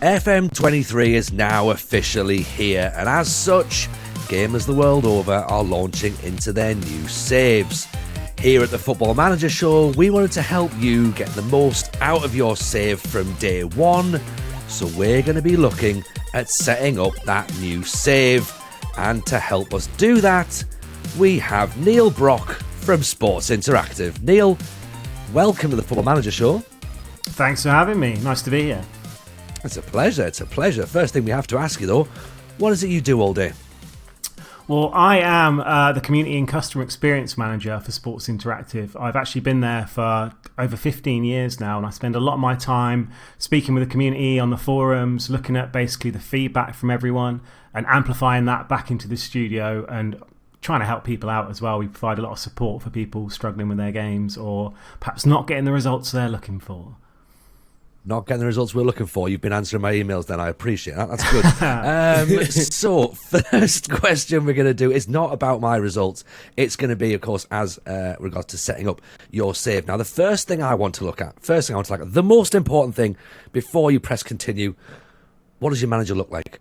FM23 is now officially here, and as such, gamers the world over are launching into their new saves. Here at the Football Manager Show, we wanted to help you get the most out of your save from day one, so we're going to be looking at setting up that new save. And to help us do that, we have Neil Brock from Sports Interactive. Neil, welcome to the Football Manager Show. Thanks for having me. Nice to be here. It's a pleasure. It's a pleasure. First thing we have to ask you, though, what is it you do all day? Well, I am the Community and Customer Experience Manager for Sports Interactive. I've actually been there for over 15 years now, and I spend a lot of my time speaking with the community on the forums, looking at basically the feedback from everyone and amplifying that back into the studio and trying to help people out as well. We provide a lot of support for people struggling with their games or perhaps not getting the results they're looking for. Not getting the results we're looking for. You've been answering my emails then. I appreciate that. That's good. So, first question we're going to do is not about my results. It's going to be, of course, as regards to setting up your save. Now, the first thing I want to look at, the most important thing before you press continue, what does your manager look like?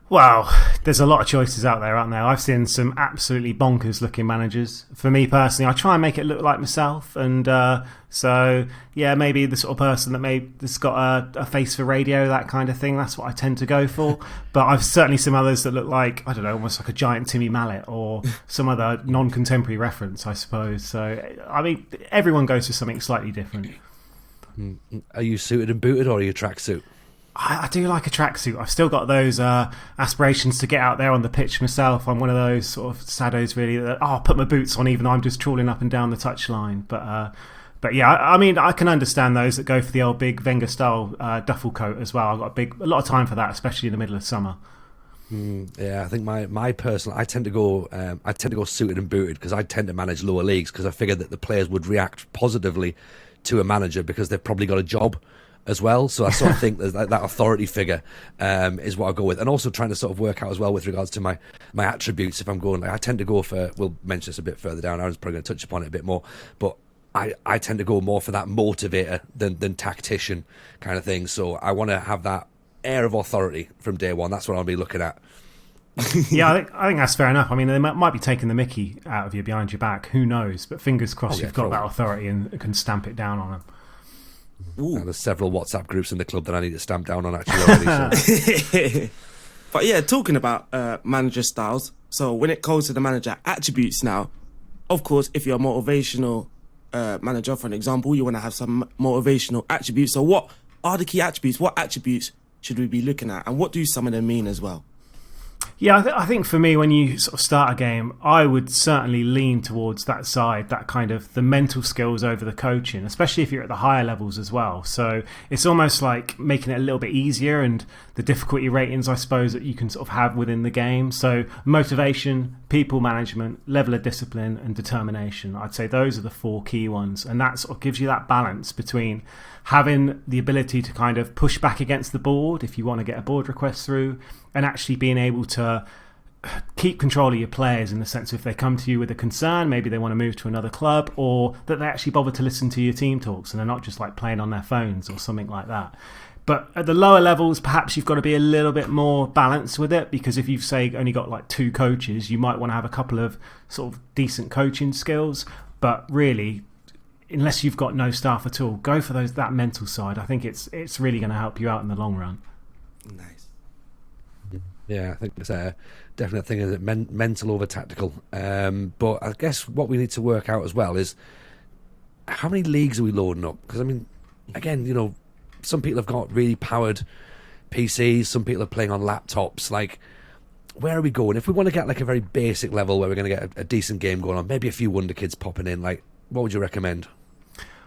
Well, there's a lot of choices out there, aren't there? I've seen some absolutely bonkers looking managers. For me personally, I try and make it look like myself. And so, yeah, maybe the sort of person that's got a face for radio, that kind of thing. That's what I tend to go for. But I've certainly seen others that look like, I don't know, almost like a giant Timmy Mallet or some other non-contemporary reference, I suppose. So, I mean, everyone goes for something slightly different. Are you suited and booted or are you tracksuit? I do like a tracksuit. I've still got those aspirations to get out there on the pitch myself. I'm one of those sort of saddos, really, that I'll put my boots on even though I'm just trawling up and down the touchline. But yeah, I mean, I can understand those that go for the old big Wenger-style duffel coat as well. I've got a lot of time for that, especially in the middle of summer. Yeah, I think my personal, I tend to go suited and booted because I tend to manage lower leagues because I figured that the players would react positively to a manager because they've probably got a job as well, so I sort of think that authority figure is what I go with, and also trying to sort of work out as well with regards to my attributes. If I'm going, I tend to go for, we'll mention this a bit further down, Aaron's probably going to touch upon it a bit more, but I tend to go more for that motivator than tactician kind of thing, so I want to have that air of authority from day one. That's what I'll be looking at. Yeah, I think that's fair enough. I mean, they might be taking the mickey out of you behind your back, who knows, but fingers crossed you've got that authority and can stamp it down on them. There's several WhatsApp groups in the club that I need to stamp down on actually already. So. But yeah, talking about manager styles, so when it comes to the manager attributes now, of course, if you're a motivational manager, for an example, you want to have some motivational attributes. So what are the key attributes? What attributes should we be looking at? And what do some of them mean as well? Yeah, I think for me, when you sort of start a game, I would certainly lean towards that side, that kind of the mental skills over the coaching, especially if you're at the higher levels as well. So it's almost like making it a little bit easier and the difficulty ratings, I suppose, that you can sort of have within the game. So motivation, people management, level of discipline and determination. I'd say those are the four key ones. And that sort of gives you that balance between having the ability to kind of push back against the board if you want to get a board request through, and actually being able to keep control of your players in the sense if they come to you with a concern, maybe they want to move to another club, or that they actually bother to listen to your team talks and they're not just like playing on their phones or something like that. But at the lower levels, perhaps you've got to be a little bit more balanced with it, because if you've, say, only got like 2 coaches, you might want to have a couple of sort of decent coaching skills. But really, unless you've got no staff at all, go for that mental side. I think it's really going to help you out in the long run. Nice. Yeah, I think it's definitely a thing, is it mental over tactical. But I guess what we need to work out as well is how many leagues are we loading up? Because, I mean, again, you know, some people have got really powered PCs, some people are playing on laptops. Like, where are we going? If we want to get like a very basic level where we're going to get a decent game going on, maybe a few wonder kids popping in, like, what would you recommend?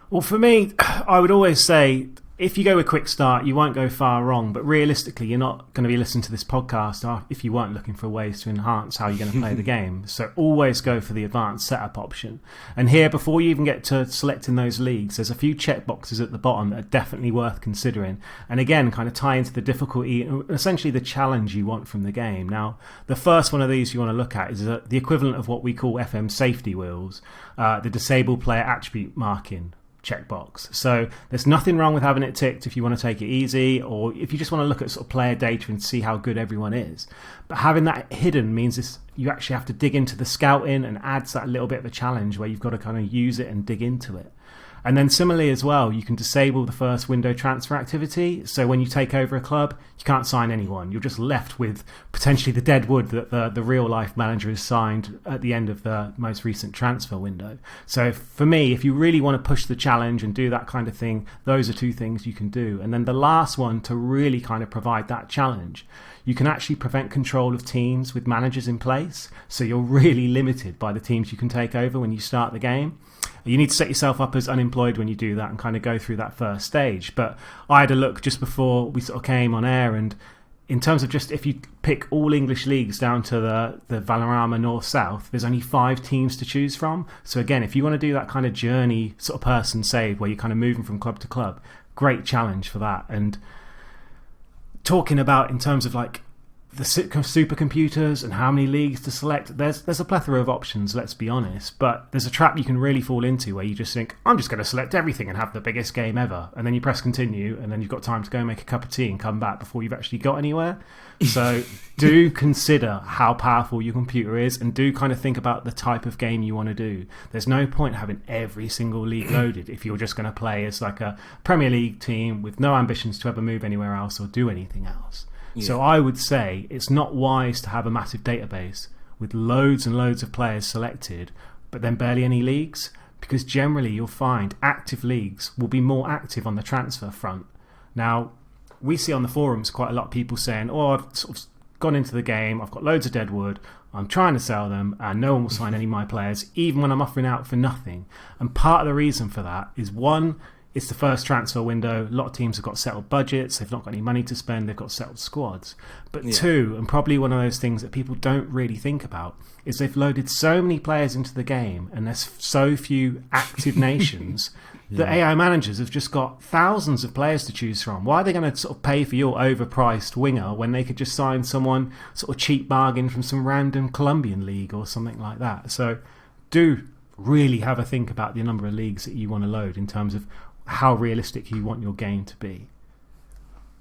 Well, for me, I would always say if you go with quick start, you won't go far wrong. But realistically, you're not going to be listening to this podcast if you weren't looking for ways to enhance how you're going to play the game. So always go for the advanced setup option. And here, before you even get to selecting those leagues, there's a few check boxes at the bottom that are definitely worth considering. And again, kind of tie into the difficulty and essentially the challenge you want from the game. Now, the first one of these you want to look at is the equivalent of what we call FM safety wheels, the disabled player attribute marking. checkbox. So there's nothing wrong with having it ticked if you want to take it easy, or if you just want to look at sort of player data and see how good everyone is. But having that hidden means you actually have to dig into the scouting, and adds that little bit of a challenge where you've got to kind of use it and dig into it. And then similarly as well, you can disable the first window transfer activity. So when you take over a club, you can't sign anyone. You're just left with potentially the dead wood that the real life manager has signed at the end of the most recent transfer window. So for me, if you really want to push the challenge and do that kind of thing, those are two things you can do. And then the last one, to really kind of provide that challenge, you can actually prevent control of teams with managers in place. So you're really limited by the teams you can take over when you start the game. You need to set yourself up as unemployed when you do that and kind of go through that first stage. But I had a look just before we sort of came on air, and in terms of just if you pick all English leagues down to the Valderrama North-South, there's only 5 teams to choose from. So again, if you want to do that kind of journey sort of person saved where you're kind of moving from club to club, great challenge for that. And talking about in terms of like the supercomputers and how many leagues to select, there's a plethora of options, let's be honest, but there's a trap you can really fall into where you just think, I'm just going to select everything and have the biggest game ever, and then you press continue, and then you've got time to go make a cup of tea and come back before you've actually got anywhere. So do consider how powerful your computer is, and do kind of think about the type of game you want to do. There's no point having every single league loaded if you're just going to play as like a Premier League team with no ambitions to ever move anywhere else or do anything else. Yeah. So I would say it's not wise to have a massive database with loads and loads of players selected, but then barely any leagues, because generally you'll find active leagues will be more active on the transfer front. Now, we see on the forums quite a lot of people saying, I've sort of gone into the game, I've got loads of deadwood, I'm trying to sell them, and no one will sign any of my players, even when I'm offering out for nothing. And part of the reason for that is, one, it's the first transfer window. A lot of teams have got settled budgets. They've not got any money to spend. They've got settled squads. But two, and probably one of those things that people don't really think about, is they've loaded so many players into the game, and there's so few active nations that AI managers have just got thousands of players to choose from. Why are they going to sort of pay for your overpriced winger when they could just sign someone sort of cheap bargain from some random Colombian league or something like that? So do really have a think about the number of leagues that you want to load in terms of how realistic you want your game to be.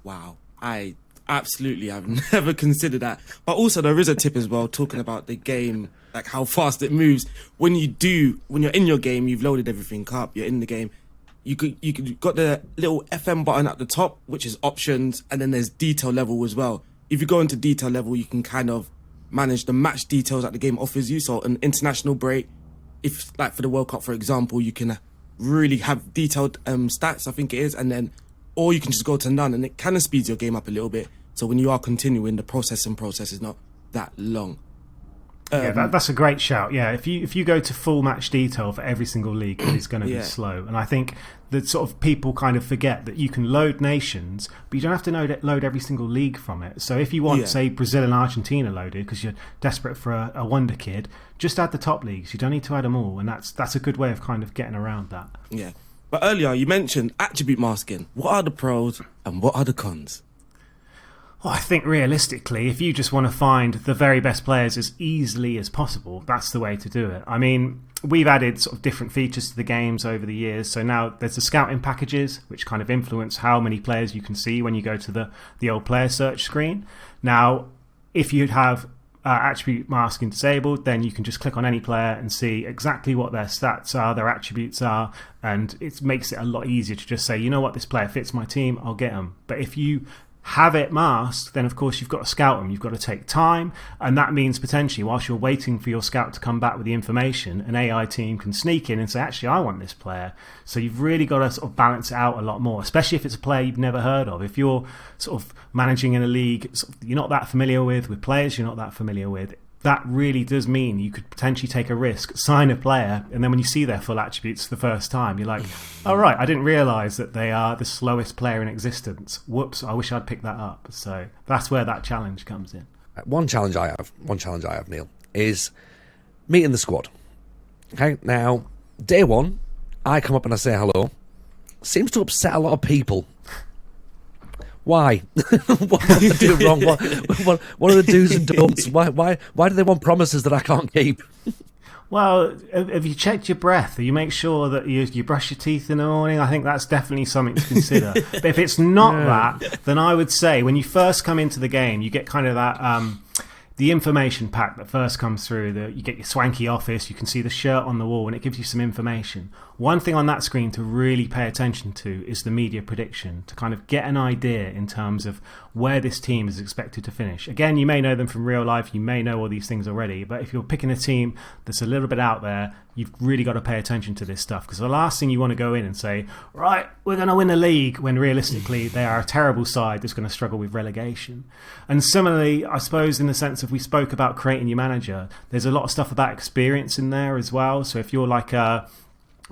Wow, I absolutely have never considered that. But also there is a tip as well, talking about the game, like how fast it moves. When you're in your game, you've loaded everything up, you're in the game, you got the little FM button at the top, which is options, and then there's detail level as well. If you go into detail level, you can kind of manage the match details that the game offers you. So an international break, if like for the World Cup, for example, you can really have detailed stats, I think it is, and then, or you can just go to none, and it kind of speeds your game up a little bit. So when you are continuing, the process is not that long. That's a great shout. Yeah, if you go to full match detail for every single league, it's going to be slow. And I think that sort of people kind of forget that you can load nations, but you don't have to load every single league from it. So if you want, say, Brazil and Argentina loaded because you're desperate for a wonder kid, just add the top leagues. You don't need to add them all, and that's a good way of kind of getting around that. Yeah. But earlier you mentioned attribute masking. What are the pros and what are the cons? Well, I think realistically, if you just want to find the very best players as easily as possible, that's the way to do it. I mean, we've added sort of different features to the games over the years. So now there's the scouting packages, which kind of influence how many players you can see when you go to the old player search screen. Now, if you have attribute masking disabled, then you can just click on any player and see exactly what their stats are, their attributes are, and it makes it a lot easier to just say, you know what, this player fits my team, I'll get them. But if you have it masked, then of course you've got to scout them. You've got to take time, and that means potentially whilst you're waiting for your scout to come back with the information, an AI team can sneak in and say, actually, I want this player. So you've really got to sort of balance it out a lot more, especially if it's a player you've never heard of. If you're sort of managing in a league you're not that familiar with players you're not that familiar with, that really does mean you could potentially take a risk, sign a player, and then when you see their full attributes the first time, you're like, oh right, I didn't realise that they are the slowest player in existence. Whoops, I wish I'd picked that up. So that's where that challenge comes in. One challenge I have, Neil, is meeting the squad. Okay, now, day one, I come up and I say hello. Seems to upset a lot of people. Why? What did I do wrong? What are the do's and don'ts? Why do they want promises that I can't keep? Well, have you checked your breath? You make sure that you brush your teeth in the morning. I think that's definitely something to consider. But if it's not that, then I would say when you first come into the game, you get kind of that the information pack that first comes through. You get your swanky office, you can see the shirt on the wall, and it gives you some information. One thing on that screen to really pay attention to is the media prediction, to kind of get an idea in terms of where this team is expected to finish. Again, you may know them from real life, you may know all these things already, but if you're picking a team that's a little bit out there, you've really got to pay attention to this stuff, because the last thing you want to go in and say, right, we're going to win the league, when realistically they are a terrible side that's going to struggle with relegation. And similarly, I suppose in the sense of we spoke about creating your manager, there's a lot of stuff about experience in there as well. So if you're like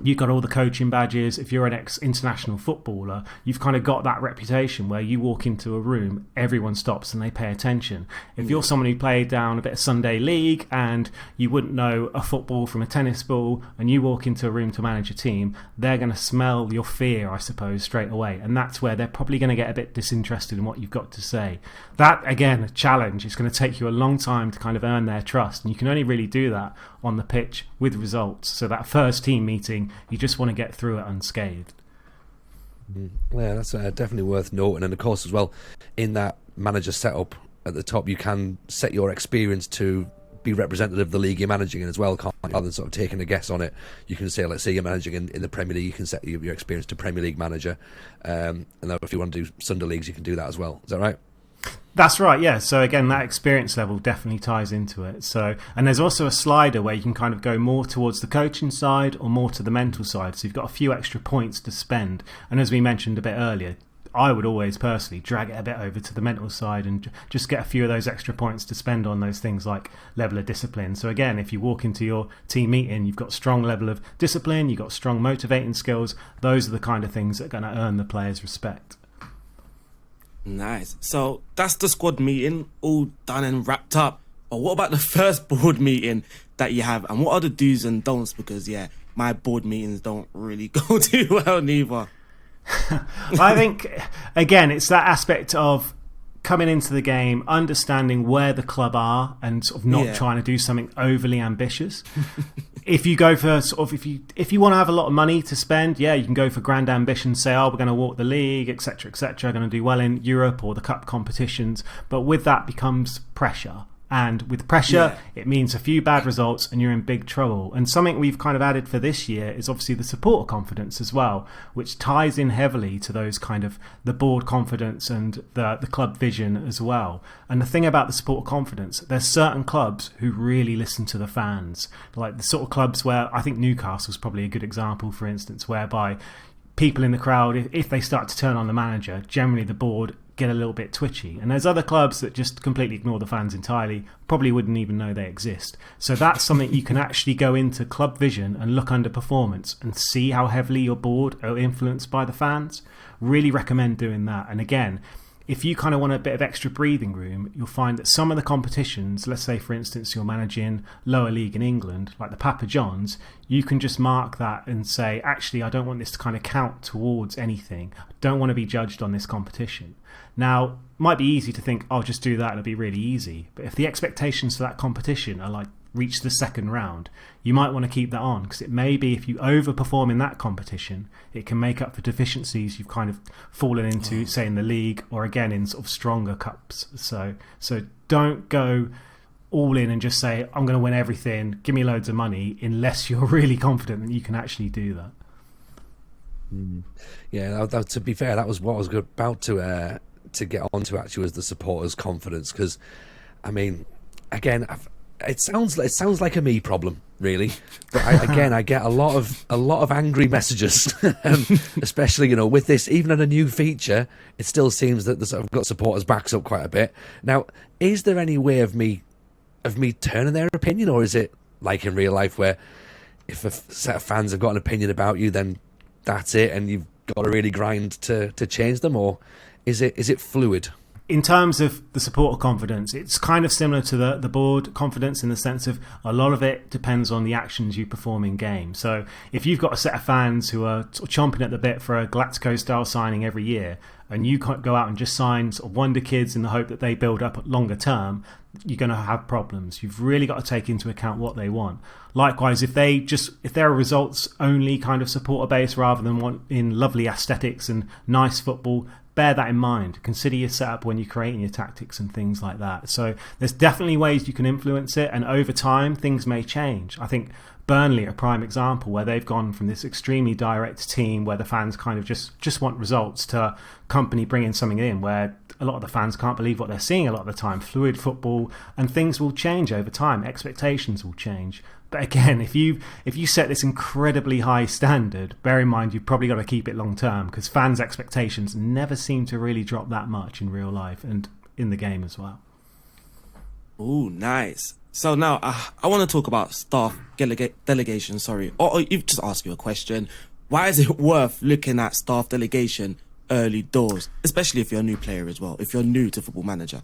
you've got all the coaching badges. If you're an ex-international footballer, you've kind of got that reputation where you walk into a room, everyone stops and they pay attention. If you're someone who played down a bit of Sunday league and you wouldn't know a football from a tennis ball, and you walk into a room to manage a team, they're going to smell your fear, I suppose, straight away. And that's where they're probably going to get a bit disinterested in what you've got to say. That, again, a challenge. It's going to take you a long time to kind of earn their trust. And you can only really do that on the pitch with results. So that first team meeting, you just want to get through it unscathed. Yeah, that's definitely worth noting. And of course, as well, in that manager setup at the top, you can set your experience to be representative of the league you're managing in as well, rather than sort of taking a guess on it. You can say, let's say you're managing in the Premier League, you can set your experience to Premier League manager, and then if you want to do Sunday leagues, you can do that as well. Is that right? That's right, yeah. So again, that experience level definitely ties into it. So, and there's also a slider where you can kind of go more towards the coaching side or more to the mental side. So you've got a few extra points to spend. And as we mentioned a bit earlier, I would always personally drag it a bit over to the mental side and just get a few of those extra points to spend on those things like level of discipline. So again, if you walk into your team meeting, you've got strong level of discipline, you've got strong motivating skills. Those are the kind of things that are going to earn the players' respect. Nice. So that's the squad meeting, all done and wrapped up. But what about the first board meeting that you have? And what are the do's and don'ts? Because, yeah, my board meetings don't really go too well neither. I think, again, it's that aspect of coming into the game, understanding where the club are and sort of not trying to do something overly ambitious. If you go for sort of, if you want to have a lot of money to spend, yeah, you can go for grand ambitions, say, oh, we're going to walk the league, etc., going to do well in Europe or the cup competitions. But with that becomes pressure. And with pressure, it means a few bad results and you're in big trouble. And something we've kind of added for this year is obviously the supporter confidence as well, which ties in heavily to those kind of the board confidence and the club vision as well. And the thing about the supporter confidence, there's certain clubs who really listen to the fans. Like the sort of clubs where I think Newcastle's probably a good example, for instance, whereby people in the crowd, if they start to turn on the manager, generally the board get a little bit twitchy. And there's other clubs that just completely ignore the fans entirely, probably wouldn't even know they exist. So that's something you can actually go into club vision and look under performance and see how heavily your board are influenced by the fans. Really recommend doing that. And again, if you kind of want a bit of extra breathing room, you'll find that some of the competitions, let's say for instance you're managing lower league in England, like the Papa Johns, you can just mark that and say, actually, I don't want this to kind of count towards anything. I don't want to be judged on this competition. Now, it might be easy to think, I'll just do that, it'll be really easy. But if the expectations for that competition are like reach the second round, you might want to keep that on, because it may be if you overperform in that competition, it can make up for deficiencies you've kind of fallen into, say in the league or again in sort of stronger cups. So don't go all in and just say, I'm going to win everything, give me loads of money, unless you're really confident that you can actually do that. Yeah, to be fair, that was what I was about to get onto actually, was the supporters' confidence, because I mean, again, it sounds like a me problem, really. But I get a lot of angry messages, especially with this. Even on a new feature, it still seems that I've got supporters' backs up quite a bit. Now, is there any way of me turning their opinion, or is it like in real life where if a set of fans have got an opinion about you, then that's it, and you've got to really grind to change them, or is it fluid? In terms of the supporter confidence, it's kind of similar to the board confidence in the sense of a lot of it depends on the actions you perform in game. So if you've got a set of fans who are sort of chomping at the bit for a Galactico style signing every year, and you can't go out and just sign sort of wonder kids in the hope that they build up longer term, you're going to have problems. You've really got to take into account what they want. Likewise, if they're a results only kind of supporter base rather than wanting lovely aesthetics and nice football, bear that in mind. Consider your setup when you're creating your tactics and things like that. So there's definitely ways you can influence it, and over time things may change. I think Burnley are a prime example where they've gone from this extremely direct team where the fans kind of just want results to Company bringing something in where a lot of the fans can't believe what they're seeing a lot of the time. Fluid football, and things will change over time. Expectations will change. But again, if you set this incredibly high standard, bear in mind you've probably got to keep it long term, because fans' expectations never seem to really drop that much in real life and in the game as well. Oh, nice. So now I want to talk about staff delegation. Or you just ask you a question. Why is it worth looking at staff delegation early doors, especially if you're a new player as well, if you're new to Football Manager?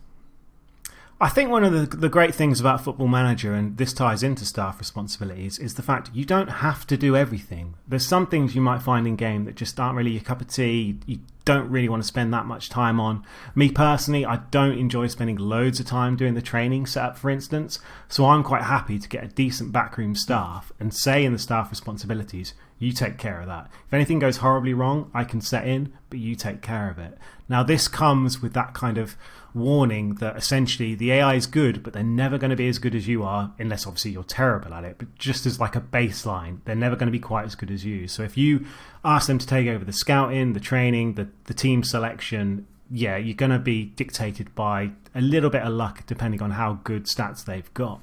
I think one of the great things about Football Manager, and this ties into staff responsibilities, is the fact you don't have to do everything. There's some things you might find in game that just aren't really your cup of tea. You don't really want to spend that much time on. Me personally, I don't enjoy spending loads of time doing the training setup, for instance. So I'm quite happy to get a decent backroom staff and say in the staff responsibilities, you take care of that. If anything goes horribly wrong, I can set in, but you take care of it. Now, this comes with that kind of warning that essentially the AI is good, but they're never going to be as good as you are, unless obviously you're terrible at it. But just as like a baseline, they're never going to be quite as good as you. So if you ask them to take over the scouting, the training, the team selection, yeah, you're going to be dictated by a little bit of luck depending on how good stats they've got.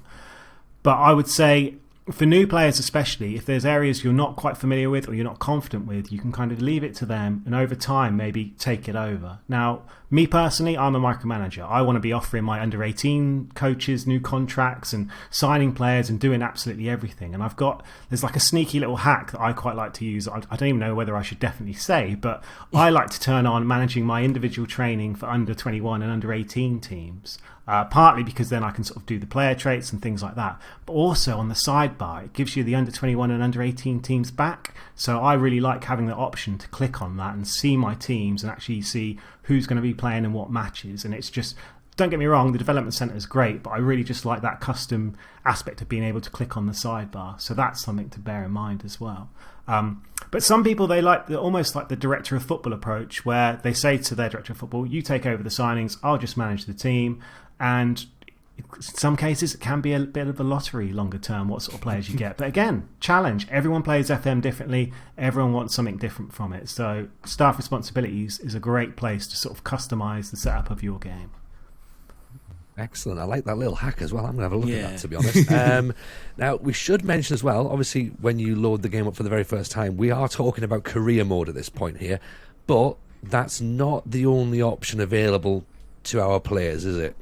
But I would say, for new players especially, if there's areas you're not quite familiar with or you're not confident with, you can kind of leave it to them and over time maybe take it over. Now, me personally, I'm a micromanager. I want to be offering my under-18 coaches new contracts and signing players and doing absolutely everything. And there's like a sneaky little hack that I quite like to use. I don't even know whether I should definitely say, but I like to turn on managing my individual training for under-21 and under-18 teams. Partly because then I can sort of do the player traits and things like that, but also on the sidebar it gives you the under-21 and under-18 teams back. So I really like having the option to click on that and see my teams and actually see who's going to be playing in what matches. And it's just, don't get me wrong, the development center is great, but I really just like that custom aspect of being able to click on the sidebar. So that's something to bear in mind as well. But some people, they like almost like the director of football approach, where they say to their director of football, you take over the signings, I'll just manage the team. And in some cases, it can be a bit of a lottery longer term, what sort of players you get. But again, challenge. Everyone plays FM differently. Everyone wants something different from it. So staff responsibilities is a great place to sort of customize the setup of your game. Excellent. I like that little hack as well. I'm going to have a look at that, to be honest. Now, we should mention as well, obviously, when you load the game up for the very first time, we are talking about career mode at this point here. But that's not the only option available to our players, is it?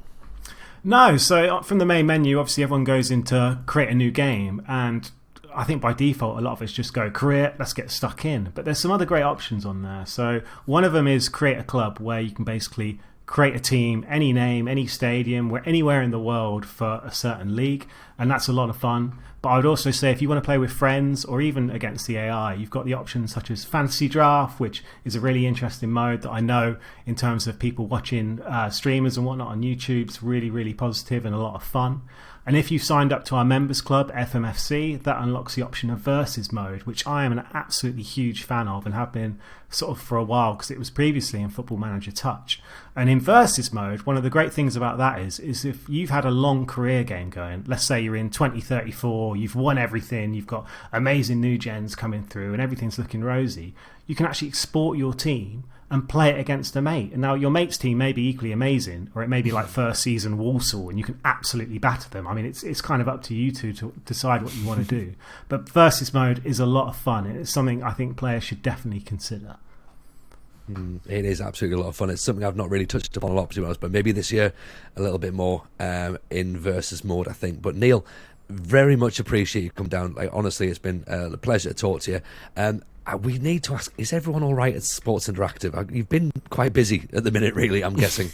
No, so from the main menu, obviously everyone goes into create a new game, and I think by default a lot of us just go career, let's get stuck in. But there's some other great options on there. So one of them is create a club, where you can basically create a team, any name, any stadium, anywhere in the world for a certain league, and that's a lot of fun. But I would also say if you want to play with friends or even against the AI, you've got the options such as Fantasy Draft, which is a really interesting mode that I know in terms of people watching streamers and whatnot on YouTube, it's really, really positive and a lot of fun. And if you've signed up to our members club, FMFC, that unlocks the option of Versus mode, which I am an absolutely huge fan of and have been sort of for a while, because it was previously in Football Manager Touch. And in Versus mode, one of the great things about that is if you've had a long career game going, let's say you're in 2034, you've won everything, you've got amazing new gens coming through and everything's looking rosy, you can actually export your team and play it against a mate. And now your mate's team may be equally amazing, or it may be like first season Walsall and you can absolutely batter them. I mean, it's kind of up to you two to decide what you want to do. But Versus mode is a lot of fun, and it's something I think players should definitely consider. It is absolutely a lot of fun. It's something I've not really touched upon a lot, to be honest, but maybe this year a little bit more in Versus mode, I think. But Neil, very much appreciate you coming down. Like, honestly, it's been a pleasure to talk to you. We need to ask, is everyone all right at Sports Interactive? You've been quite busy at the minute, really, I'm guessing.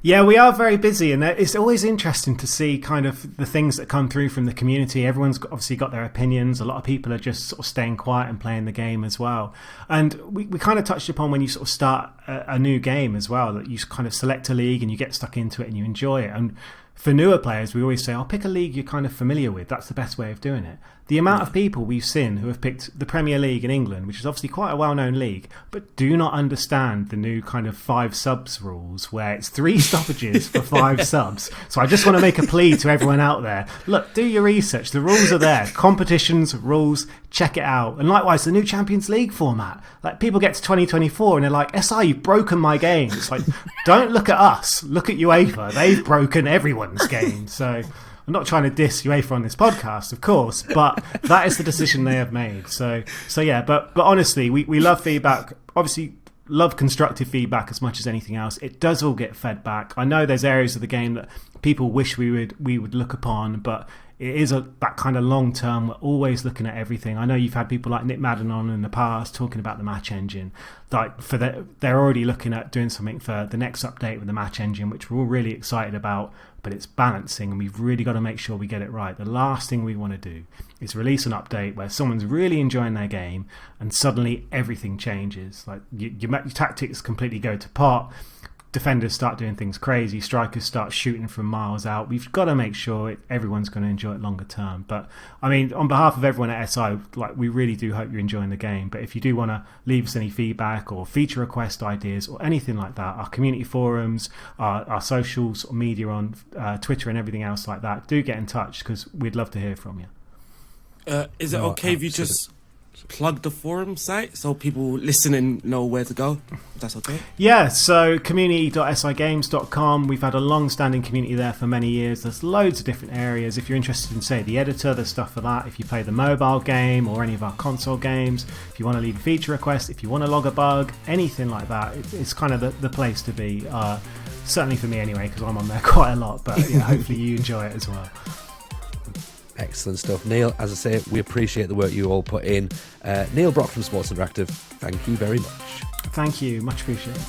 Yeah, we are very busy, and it's always interesting to see kind of the things that come through from the community. Obviously got their opinions. A lot of people are just sort of staying quiet and playing the game as well. And we kind of touched upon when you sort of start a new game as well, that you kind of select a league and you get stuck into it and you enjoy it. And for newer players, we always say, I'll pick a league you're kind of familiar with. That's the best way of doing it. The amount of people we've seen who have picked the Premier League in England, which is obviously quite a well-known league, but do not understand the new kind of 5 subs rules, where it's 3 stoppages for 5 subs. So I just want to make a plea to everyone out there. Look, do your research. The rules are there. Competitions, rules, check it out. And likewise, the new Champions League format. Like, people get to 2024 and they're like, SI, you've broken my game. It's like, don't look at us. Look at UEFA. They've broken everyone's game. So I'm not trying to diss UEFA on this podcast, of course, but that is the decision they have made. So yeah, but honestly, we love feedback. Obviously, love constructive feedback as much as anything else. It does all get fed back. I know there's areas of the game that people wish we would look upon, but it is that kind of long term. We're always looking at everything. I know you've had people like Nick Madden on in the past talking about the match engine. Like they're already looking at doing something for the next update with the match engine, which we're all really excited about. But it's balancing, and we've really got to make sure we get it right. The last thing we want to do is release an update where someone's really enjoying their game and suddenly everything changes. Like your tactics completely go to pot. Defenders start doing things crazy. Strikers start shooting from miles out. We've got to make sure everyone's going to enjoy it longer term. But I mean, on behalf of everyone at SI, like, we really do hope you're enjoying the game. But if you do want to leave us any feedback or feature request ideas or anything like that, our community forums, our social sort of media on Twitter and everything else like that, do get in touch, because we'd love to hear from you. Is it okay if you just plug the forum site so people listening know where to go? If that's okay. Yeah, so community.sigames.com. We've had a long-standing community there for many years. There's loads of different areas. If you're interested in, say, the editor, there's stuff for that. If you play the mobile game or any of our console games, if you want to leave a feature request, if you want to log a bug, anything like that, it's kind of the place to be. Certainly for me anyway, because I'm on there quite a lot. But yeah, hopefully you enjoy it as well. Excellent stuff. Neil, as I say, we appreciate the work you all put in. Neil Brock from Sports Interactive, thank you very much. Thank you, much appreciated.